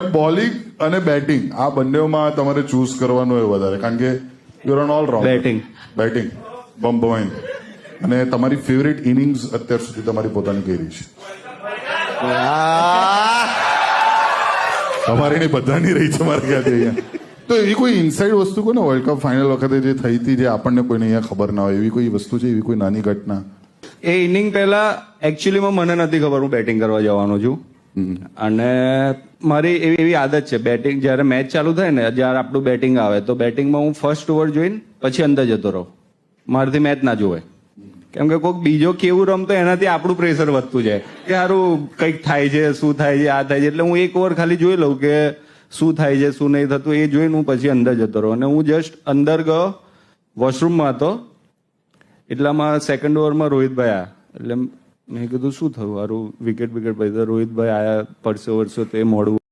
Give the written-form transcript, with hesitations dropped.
Bowling અને batting આ બંનેમાં તમારે ચૂઝ કરવાનું હોય વધારે, કારણ કે you are all round. Batting બમ્બોઈન. અને તમારી ફેવરેટ ઇનિંગ્સ અત્યાર સુધી તમારી પોતાની કઈ રહી છે? તમારી નહીં, બધાની રહી છે મારે ખ્યાલથી અહીંયા. તો એવી કોઈ ઇનસાઇડ વસ્તુ કહો ને, વર્લ્ડ કપ ફાઇનલ વખતે જે થઈ હતી, જે આપણને કોઈને અહીંયા ખબર ના હોય, એવી કોઈ વસ્તુ છે, એવી કોઈ નાની ઘટના? એ ઇનિંગ પહેલા એકચ્યુઅલીમાં મને નથી ખબર હું બેટિંગ કરવા જવાનો છું. અને મારી એવી આદત છે, બેટિંગ જયારે મેચ ચાલુ થાય ને, જયારે આપણું બેટિંગ આવે તો બેટિંગમાં હું ફર્સ્ટ ઓવર જોઈને પછી અંદર જતો રહું. મારાથી મેચ ના જોવાય, કેમ કે કોઈક બીજો કેવું રમતો એનાથી આપણું પ્રેશર વધતું જાય કે સારું કંઈક થાય છે, શું થાય છે, આ થાય છે. એટલે હું એક ઓવર ખાલી જોઈ લઉં કે શું થાય છે, શું નહીં થતું, એ જોઈને હું પછી અંદર જતો રહું. અને હું જસ્ટ અંદર ગયો, વોશરૂમમાં હતો, એટલામાં સેકન્ડ ઓવરમાં રોહિતભાઈ આવ્યા. એટલે મેં કીધું શું થયું, સારું વિકેટ પછી રોહિતભાઈ આયા, પરસો વરસો તે મોડું